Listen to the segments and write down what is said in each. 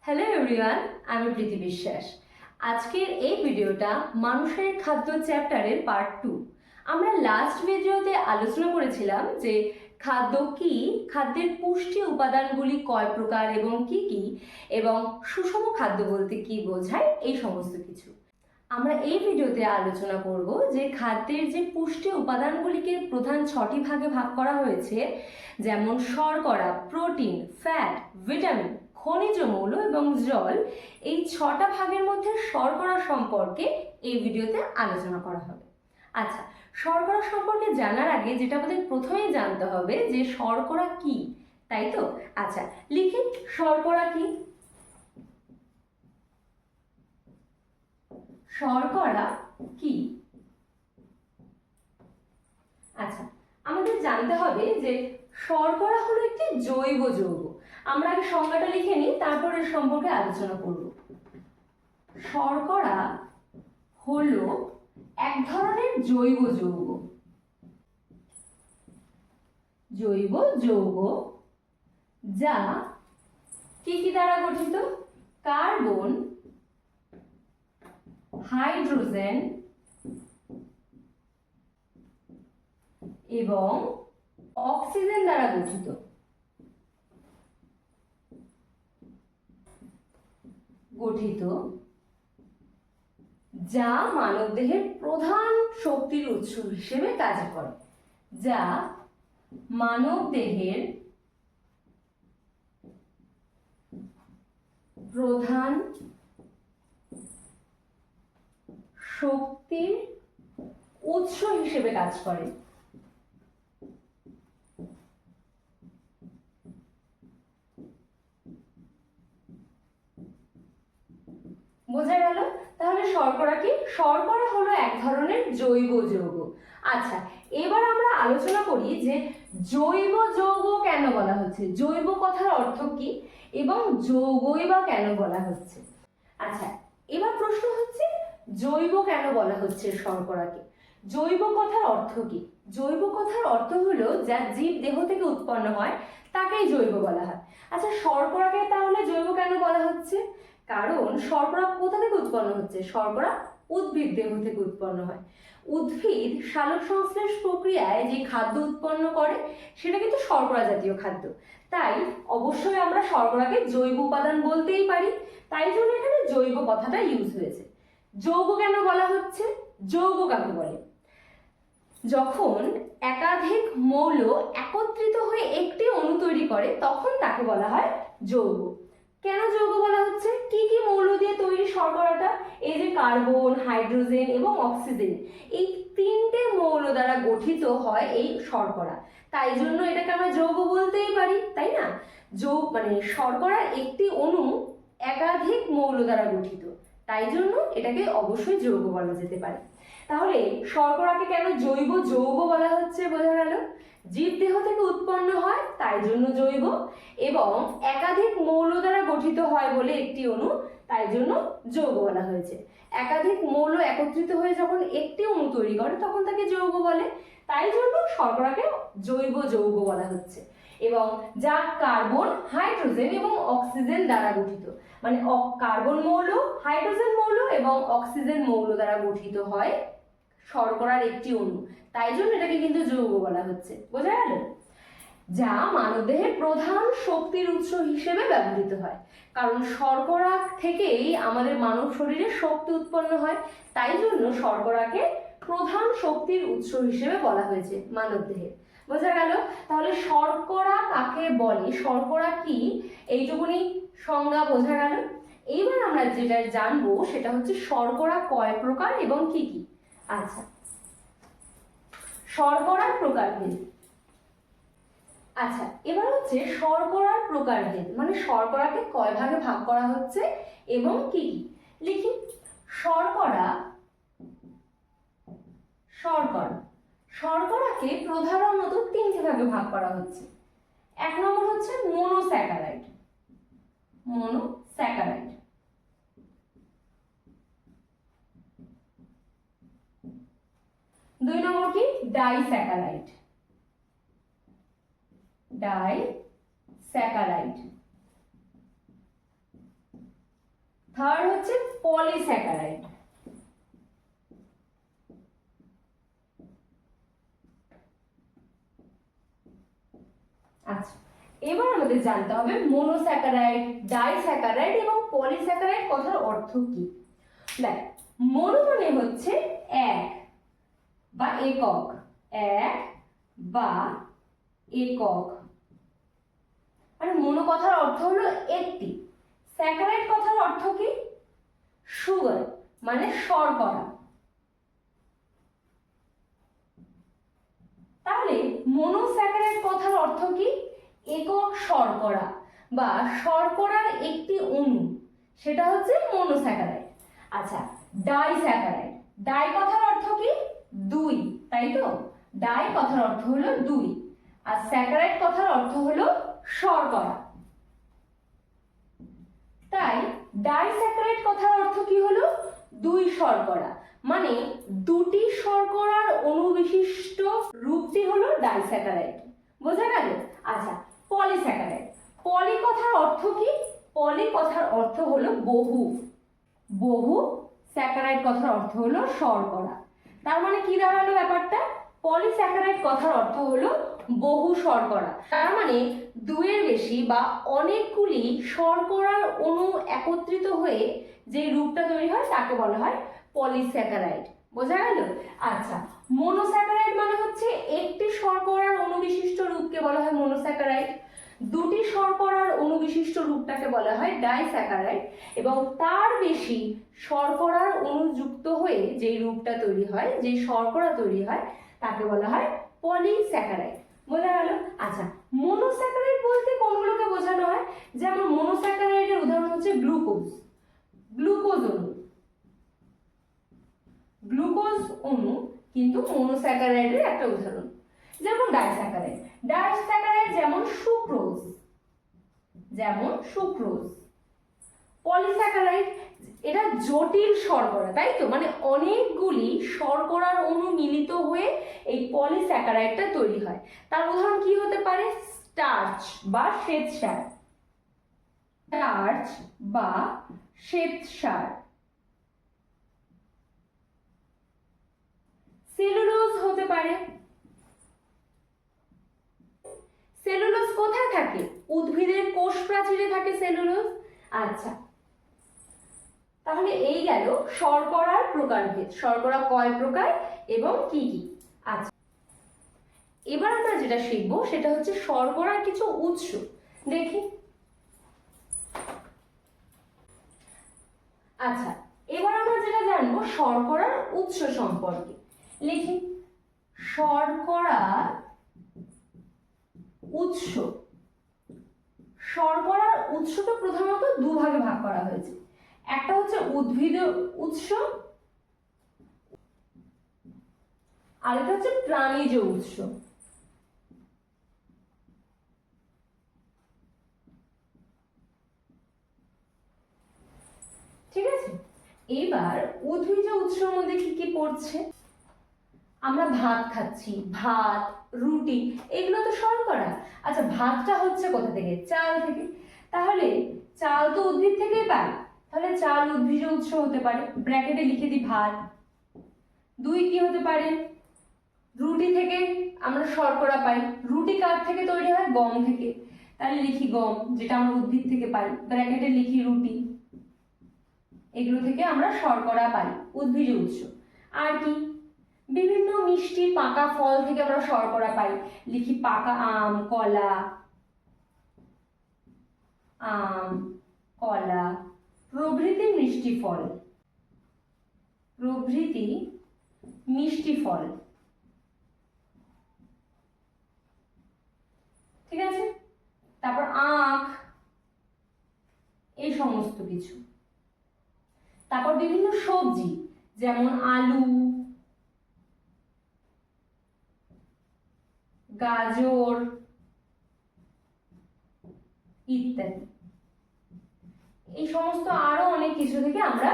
Hello everyone, আমি প্রীতি বিশ্বাস। আজকের এই ভিডিওটা মানুষের খাদ্য চ্যাপ্টারের পার্ট 2। আমরা লাস্ট ভিডিওতে আলোচনা করেছিলাম যে খাদ্য কি, খাদ্যের পুষ্টি উপাদানগুলি কয় প্রকার এবং কি কি, এবং সুষম খাদ্য বলতে কি বোঝায়, এই সমস্ত কিছু। আমরা এই ভিডিওতে আলোচনা করব যে খাদ্যের যে পুষ্টি উপাদানগুলিকে প্রধান 6টি ভাগে ভাগ করা হয়েছে, যেমন শর্করা, প্রোটিন, ফ্যাট, ভিটামিন, খনিজ মৌল এবং জল। এই 6টা ভাগের মধ্যে শর্করা সম্পর্কে এই ভিডিওতে আলোচনা করা হবে। আচ্ছা, শর্করা সম্পর্কে জানার আগে যেটা আমাদের প্রথমেই জানতে হবে যে শর্করা কি, তাই তো? আচ্ছা, লিখি শর্করা কি। শর্করা কি? আচ্ছা, আমাদের জানতে হবে যে শর্করা হলো একটি জৈব যৌগ। আমরা আগে সংজ্ঞাটা লিখে নিই, তারপর এর সম্পর্কে আলোচনা করব। শর্করা হলো এক ধরনের জৈব যৌগ। জৈব যৌগ যা কি কি দ্বারা গঠিত? কার্বন, হাইড্রোজেন এবং অক্সিজেন দ্বারা গঠিত। যা মানবদেহের প্রধান শক্তির উৎস হিসেবে কাজ করে। যা মানবদেহের প্রধান শক্তির উৎস হিসেবে কাজ করে। বোঝা গেল? তাহলে শর্করা কি? শর্করা হলো এক ধরনের জৈব যৌগ। আচ্ছা, এবার আমরা আলোচনা করি যে জৈব যৌগ কেন বলা হচ্ছে, জৈব কথার অর্থ কি এবং যৌগই বা কেন বলা হচ্ছে। আচ্ছা, এবার প্রশ্ন হচ্ছে জৈব কেন বলা হচ্ছে শর্করাকে? জৈব কথার অর্থ কি? জৈব কথার অর্থ হলো যা জীব দেহ থেকে উৎপন্ন হয় তাকেই জৈব বলা হয়। আচ্ছা, শর্করাকে তাহলে জৈব কেন বলা হচ্ছে? কারণ শর্করা কোথা থেকে উৎপন্ন হচ্ছে? শর্করা উদ্ভিদ দেহ থেকে উৎপন্ন হয়। উদ্ভিদ সালোক সংশ্লেষ প্রক্রিয়ায় যে খাদ্য উৎপন্ন করে সেটা কিন্তু শর্করা জাতীয় খাদ্য। তাই অবশ্যই আমরা শর্করাকে জৈব উপাদান বলতেই পারি। তাই জন্য এখানে জৈব কথাটা ইউজ হয়েছে। যৌগ কেন বলা হচ্ছে? যৌগ কাকে বলে? যখন একাধিক মৌল একত্রিত হয়ে একটি অণু তৈরি করে তখন তাকে বলা হয় যৌগ। কেন যৌগ বলা হচ্ছে? কি কি মৌল দিয়ে তৈরি শর্করাটা? এই যে কার্বন, হাইড্রোজেন এবং অক্সিজেন, এই 3টে মৌল দ্বারা গঠিত হয় এই শর্করা। তাই জন্য এটাকে আমরা যৌগ বলতেই পারি, তাই না? মানে শর্করার একটি অণু একাধিক মৌল দ্বারা গঠিত, তাই জন্য এটাকে অবশ্যই যৌগ বলা যেতে পারে। তাহলে শর্করাকে কেন জৈব যৌগ বলা হচ্ছে বোঝা গেল। জীব দেহ থেকে উৎপন্ন হয় তাই জন্য জৈব, এবং একাধিক মৌল দ্বারা গঠিত হয় বলে একটি অণু, তাই জন্য যৌগ বলা হয়েছে। একাধিক মৌল একত্রিত হয়ে যখন একটি অণু তৈরি করে তখন তাকে যৌগ বলে, তাই জন্য শর্করাকে জৈব যৌগ বলা হচ্ছে। এবং যা কার্বন, হাইড্রোজেন এবং অক্সিজেন দ্বারা গঠিত, মানে কার্বন মৌল, হাইড্রোজেন মৌল এবং অক্সিজেন মৌল দ্বারা গঠিত হয় শর্করার একটি অণু, তাই জন্য এটাকে কিন্তু যৌগ বলা হচ্ছে। বোঝা গেল? যা মানবদেহের প্রধান শক্তির উৎস হিসেবে ব্যবহৃত হয়। কারণ শর্করা থেকেই আমাদের মানব শরীরে শক্তি উৎপন্ন হয়, তাই জন্য শর্করাকে প্রধান শক্তির উৎস হিসেবে বলা হয়েছে মানবদেহের। বোঝা গেল? তাহলে শর্করা কাকে বলে, শর্করা কি, এইটুকুনি সংজ্ঞা বোঝা গেল। এইবার আমরা যেটা জানবো সেটা হচ্ছে শর্করা কয় প্রকার এবং কি কি। আচ্ছা, শর্করার প্রকারভেদ। আচ্ছা, এবার হচ্ছে শর্করার প্রকারভেদ, মানে শর্করাকে কয় ভাগে ভাগ করা হচ্ছে এবং কি কি। লিখি শর্করা। শর্করাকে প্রধানত 3টে ভাগে ভাগ করা হচ্ছে। 1 নম্বর হচ্ছে মনোস্যাকারাইড। 2 নম্বর কি? ডাইস্যাকারাইড। থার্ড হচ্ছে পলিস্যাকারাইড। আচ্ছা, এবার আমাদের জানতে হবে মনোস্যাকারাইড, ডাইস্যাকারাইড এবং পলিস্যাকারাইড কথার অর্থ কি। দেখ, মনো মানে হচ্ছে এক বা একক, এক বা একক, মানে মনো কথার অর্থ হলো একটি। স্যাকারাইড কথার অর্থ কি? সুগার মানে শর্করা। তাহলে মনোস্যাকারাইড কথার অর্থ কি? একক শর্করা বা শর্করার একটি অণু, সেটা হচ্ছে মনোস্যাকারাইড। আচ্ছা, ডাইস্যাকারাইড, ডাই কথার অর্থ কি? দুই, তাই তো? ডাই কথার অর্থ হলো দুই, আর স্যাকারাইড কথার অর্থ হলো শর্করা। তাই ডাইস্যাকারাইড কথার অর্থ কি হলো? দুই শর্করা, মানে দুটি শর্করার অণু বিশিষ্ট রূপটি হলো ডাইস্যাকারাইড। বোঝা গেল? আচ্ছা, পলিস্যাকারাইড, পলি কথার অর্থ কি? পলি কথার অর্থ হলো বহু, বহু। স্যাকারাইড কথার অর্থ হলো শর্করা। তার মানে কি দাঁড়ালো ব্যাপারটা? পলিস্যাকারাইড কথার অর্থ হলো বহু শর্করা, তার মানে দুইয়ের বেশি বা অনেকগুলি শর্করার অণু একত্রিত হয়ে যে রূপটা তৈরি হয় তাকে বলা হয় পলিস্যাকারাইড। বোঝা গেল? আচ্ছা, মনোস্যাকারাইড মানে হচ্ছে একটি শর্করার অণু বিশিষ্ট রূপকে বলা হয় মনোস্যাকারাইড, দুটি শর্করার অণু বিশিষ্ট রূপটাকে বলা হয় ডাইস্যাকারাইড, এবং তার বেশি শর্করার অণু যুক্ত হয়ে যে রূপটা তৈরি হয়, যে শর্করা তৈরি হয়, তাকে বলা হয় পলিস্যাকারাইড। বোঝা গেল? আচ্ছা, মনোস্যাকারাইড বলতে কোনগুলোকে বোঝানো হয়? যেমন মনোস্যাকারাইডের উদাহরণ হচ্ছে গ্লুকোজ, গ্লুকোজ অণু, গ্লুকোজ অণু কিন্তু মনোস্যাকারাইডের একটা উদাহরণ। যেমন ডাইস্যাকারাইড, ডাইস্যাকারাইড যেমন সুক্রোজ, যেমন সুক্রোজ। পলিস্যাকারাইড, এটা জটিল শর্করা, তাই তো? মানে অনেকগুলি শর্করার অণু মিলিত হয়ে এই পলিস্যাকারাইডটা তৈরি হয়। তার উদাহরণ কি হতে পারে? স্টার্চ বা শ্বেতসার, স্টার্চ বা শ্বেতসার। সেলুলোজ হতে পারে। সেলুলোজ কোথায় থাকে? উদ্ভিদের কোষ প্রাচীরে থাকে সেলুলোজ। আচ্ছা, তাহলে এই গেল শর্করার প্রকারভেদ, শর্করা কয় প্রকার এবং কি কি। আচ্ছা, এবার আমরা যেটা শিখব সেটা হচ্ছে শর্করার কিছু উৎস। দেখি। আচ্ছা, এবার আমরা যেটা জানবো শর্করার উৎস সম্পর্কে। লিখি, শর্করার উৎস। শর্করার উৎসটা প্রধানত দুভাগে ভাগ করা হয়েছে। একটা হচ্ছে উদ্ভিদ উৎস, আর এটা হচ্ছে প্রাণীজ উৎস। ঠিক আছে, এবার উদ্ভিজ উৎসের মধ্যে কি কি পড়ছে? আমরা ভাত খাচ্ছি, ভাত, রুটি, এগুলো তো শর্করা। আচ্ছা, ভাতটা হচ্ছে কোথা থেকে? চাল থেকে। তাহলে চাল তো উদ্ভিদ থেকেই পাই, তাহলে চাল উদ্ভিজ উৎস হতে পারে, ব্র্যাকেটে লিখে দিই ভাত। দুই কি হতে পারে? রুটি থেকে আমরা শর্করা পাই। রুটি কার থেকে তৈরি হয়? গম থেকে, তাহলে লিখি গম, যেটা আমরা উদ্ভিদ থেকে পাই, ব্র্যাকেটে লিখি রুটি। এগুলো থেকে আমরা শর্করা পাই, উদ্ভিজ উৎস। আর কি? বিভিন্ন মিষ্টি পাকা ফল থেকে আমরা শর্করা পাই, লিখি পাকা আম, কলা, আম, কলা প্রভৃতি মিষ্টি ফল, প্রভৃতি মিষ্টি ফল। ঠিক আছে, তারপর আখ, এই সমস্ত কিছু। তারপর বিভিন্ন সবজি, যেমন আলু, গাজর ইত্যাদি। এই সমস্ত আরো অনেক কিছু থেকে আমরা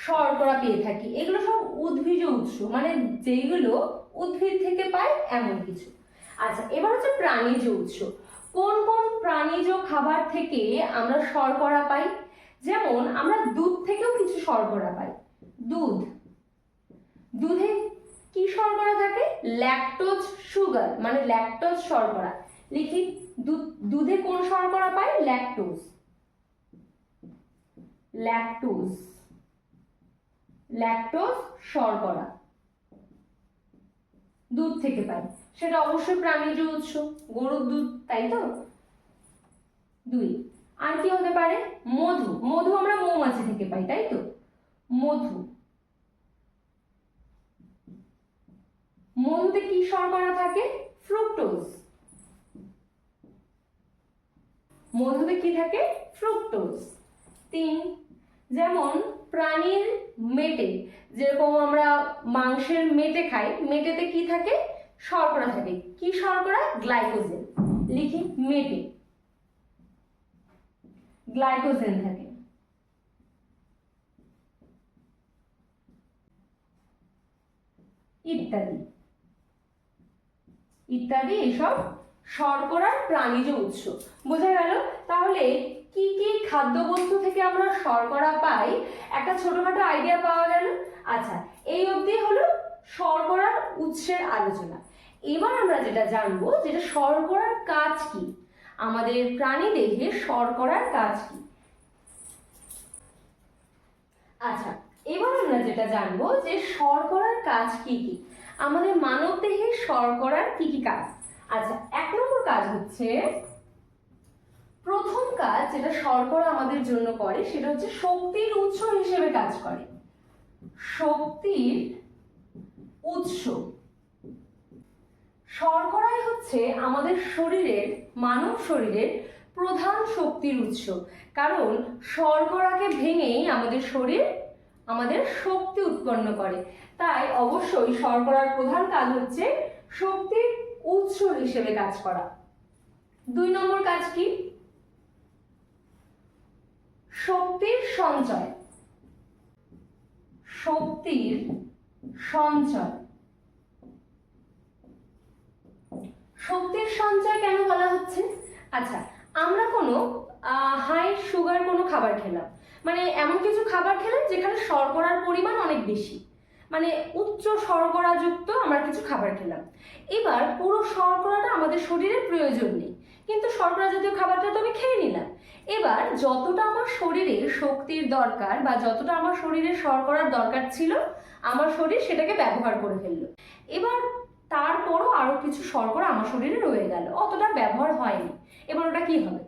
শর্করা পেয়ে থাকি। এগুলো সব উদ্ভিজ উৎস, মানে যেগুলো উদ্ভিদ থেকে পাই এমন কিছু। আচ্ছা, এবার হচ্ছে প্রাণীজ উৎস। কোন কোন প্রাণীজ খাবার থেকে আমরা শর্করা পাই? যেমন আমরা দুধ থেকেও কিছু শর্করা পাই। দুধে কি শর্করা থাকে? ল্যাকটোজ সুগার, মানে ল্যাকটোজ শর্করা। লিখি, দুধে কোন শর্করা পাই? ল্যাকটোজ শর্করা দুধ থেকে পাই। সেটা অবশ্যই প্রাণীজ উৎস, গরুর দুধ, তাই তো? 2। আর কি হতে পারে? মধু আমরা মৌমাছি থেকে পাই, তাই তো? মধুতে কি শর্করা থাকে? ফ্রুক্টোজ। মধুতে কি থাকে? ফ্রুক্টোজ। 3। যেমন প্রাণীর মেটে, যেরকম আমরা মাংসের মেটে খাই, মেটেতে কি থাকে? শর্করা থাকে। কি শর্করা? গ্লাইকোজেন। লিখি, মেটে গ্লাইকোজেন থাকে। ইত্যাদি এসব শর্করার প্রাণীজ উৎস। বোঝা গেল? তাহলে কি কি খাদ্যবস্তু থেকে আমরা শর্করা পাই একটা ছোটখাটো আইডিয়া পাওয়া গেল। আচ্ছা, এই অবধি হলো শর্করার উৎসের আলোচনা। এবার আমরা যেটা জানবো, যেটা শর্করার কাজ কি, আমাদের প্রাণী দেহে শর্করার কাজ কি। আচ্ছা, এবার আমরা যেটা জানবো যে শর্করার কাজ কি কি, আমাদের মানব দেহে শর্করার কি কি কাজ। আচ্ছা, 1 নম্বর কাজ হচ্ছে, প্রথম কাজ যেটা শর্করা আমাদের জন্য করে সেটা হচ্ছে শক্তির উৎস হিসেবে কাজ করে। শক্তির উৎস। শর্করাই হচ্ছে আমাদের শরীরের, মানব শরীরের প্রধান শক্তির উৎস। কারণ শর্করাকে ভেঙেই আমাদের শরীর আমাদের শক্তি উৎপন্ন করে। তাই অবশ্যই শর্করার প্রধান কাজ হচ্ছে শক্তির উৎস হিসেবে কাজ করা। 2 নম্বর কাজ কি? শক্তির সঞ্চয়। শক্তির সঞ্চয়। শক্তির সঞ্চয় কেন বলা হচ্ছে? আচ্ছা, আমরা কোনো হাই সুগার কোনো খাবার খেলাম, মানে এমন কিছু খাবার খেলাম যেখানে শর্করার পরিমাণ অনেক বেশি, মানে উচ্চ শর্করাযুক্ত আমরা কিছু খাবার খেলাম। এবার পুরো শর্করাটা আমাদের শরীরে প্রয়োজন নেই, কিন্তু শর্করা জাতীয় খাবারটা তো আমি খেয়ে নিলাম। এবার যতটা আমার শরীরে শক্তির দরকার বা যতটা আমার শরীরে শর্করার দরকার ছিল, আমার শরীর সেটাকে ব্যবহার করে ফেললো। এবার তারপরও আরো কিছু শর্করা আমার শরীরে রয়ে গেল, অতটা ব্যবহার হয়নি। এবার ওটা কি হবে?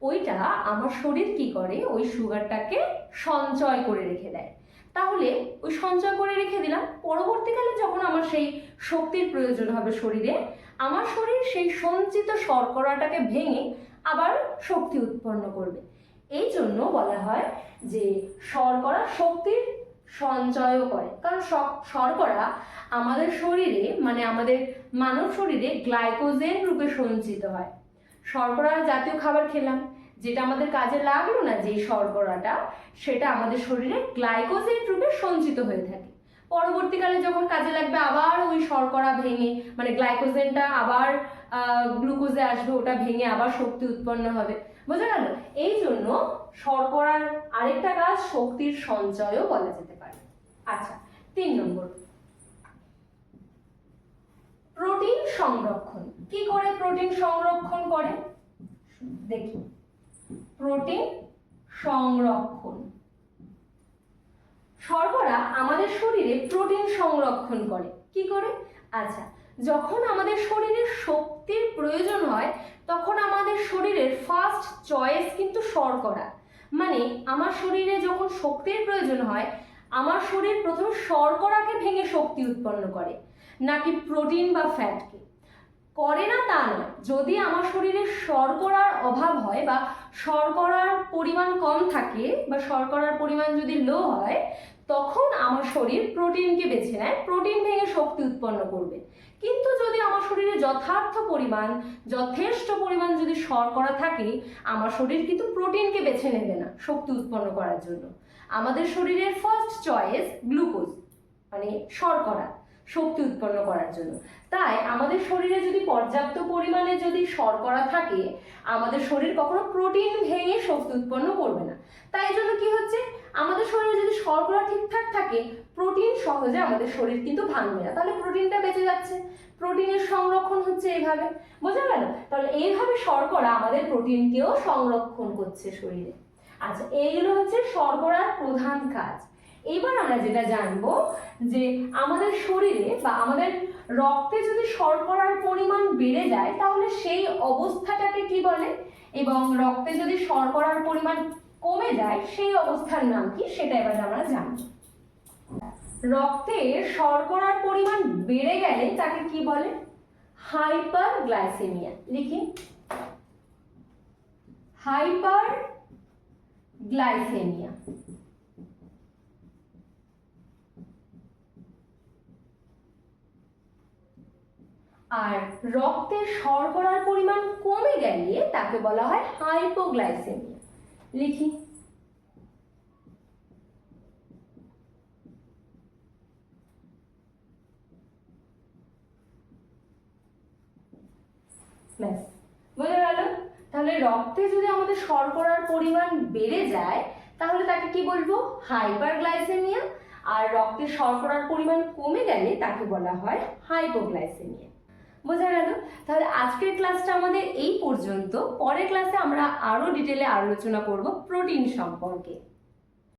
ওইটা আমার শরীর কি করে? ওই সুগারটাকে সঞ্চয় করে রেখে দেয়। তাহলে ওই সঞ্চয় করে রেখে দিলাম, পরবর্তীকালে যখন আমার সেই শক্তির প্রয়োজন হবে শরীরে, আমার শরীর সেই সঞ্চিত শর্করাটাকে ভেঙে আবার শক্তি উৎপন্ন করবে। এই জন্য বলা হয় যে শর্করা শক্তির সঞ্চয়ও করে। কারণ শর্করা আমাদের শরীরে, মানে আমাদের মানব শরীরে গ্লাইকোজেন রূপে সঞ্চিত হয়। শর্করা জাতীয় খাবার খেলাম, যেটা আমাদের কাজে লাগলো না, যে শর্করাটা, সেটা আমাদের শরীরে গ্লাইকোজেন রূপে সঞ্চিত হয়ে থাকে। পরবর্তীকালে যখন কাজে লাগবে আবার ওই শর্করা ভেঙে, মানে গ্লাইকোজেনটা আবার গ্লুকোজে আসবে, ওটা ভেঙে আবার শক্তি উৎপন্ন হবে। বোঝা গেল? এই জন্য শর্করার আরেকটা কাজ শক্তির সঞ্চয়ও বলা যেতে পারে। আচ্ছা, 3 নম্বর, প্রোটিন সংরক্ষণ। কি করে প্রোটিন সংরক্ষণ করে দেখি। প্রোটিন সংরক্ষণ। শর্করা আমাদের শরীরে প্রোটিন সংরক্ষণ করে। কি করে? আচ্ছা, যখন আমাদের শরীরে শক্তির প্রয়োজন হয় তখন আমাদের শরীরের ফার্স্ট চয়েস কিন্তু শর্করা। মানে আমার শরীরে যখন শক্তির প্রয়োজন হয়, আমার শরীর প্রথমে শর্করাকে ভেঙে শক্তি উৎপন্ন করে, নাকি প্রোটিন বা ফ্যাটকে। করে না তা নয়, যদি আমার শরীরে শর্করার অভাব হয় বা শর্করার পরিমাণ কম থাকে বা শর্করার পরিমাণ যদি লো হয়, তখন আমার শরীর প্রোটিনকে বেছে নেয়, প্রোটিন ভেঙে শক্তি উৎপন্ন করবে। কিন্তু যদি আমার শরীরে যথেষ্ট পরিমাণ যদি শর্করা থাকে, আমার শরীর কিন্তু প্রোটিনকে বেছে নেবে না শক্তি উৎপন্ন করার জন্য। আমাদের শরীরের ফার্স্ট চয়েস গ্লুকোজ, মানে শর্করা, শক্তি উৎপন্ন করার জন্য। তাই আমাদের শরীরে যদি পর্যাপ্ত পরিমাণে যদি শর্করা থাকে, আমাদের শরীর কখনো প্রোটিন ভেঙে শক্তি উৎপন্ন করবে না। তাই জন্য কি থাকে প্রোটিন সহজে আমাদের শরীর কিন্তু ভাঙবে না, তাহলে প্রোটিনটা বেঁচে যাচ্ছে। প্রোটিনের সংরক্ষণ হচ্ছে এইভাবে, বোঝা গেল? তাহলে এইভাবে শর্করা আমাদের প্রোটিনকেও সংরক্ষণ করছে শরীরে। আচ্ছা, এইগুলো হচ্ছে শর্করার প্রধান কাজ। এবার আমরা যেটা জানবো যে আমাদের শরীরে বা আমাদের রক্তে যদি শর্করার পরিমাণ বেড়ে যায় তাহলে সেই অবস্থাটাকে কি বলে, এবং রক্তে যদি শর্করার পরিমাণ কমে যায় সেই অবস্থার নাম কি, সেটা এবার আমরা জানবো। রক্তে শর্করার পরিমাণ বেড়ে গেলে তাকে কি বলে? হাইপারগ্লাইসেমিয়া। লিখি, হাইপারগ্লাইসেমিয়া। আর রক্তে শর্করার পরিমাণ কমে গেলে তাকে বলা হয় হাইপোগ্লাইসেমিয়া। লিখি, ব্যাস, বোঝা গেল? তাহলে রক্তে যদি আমাদের শর্করার পরিমাণ বেড়ে যায় তাহলে তাকে কি বলবো? হাইপারগ্লাইসেমিয়া। আর রক্তে শর্করার পরিমাণ কমে গেলে তাকে বলা হয় হাইপোগ্লাইসেমিয়া। বোঝা গেল? তাহলে আজকের ক্লাসটা আমাদের এই পর্যন্ত। পরের ক্লাসে আমরা আরো ডিটেলে আলোচনা করব প্রোটিন সম্পর্কে।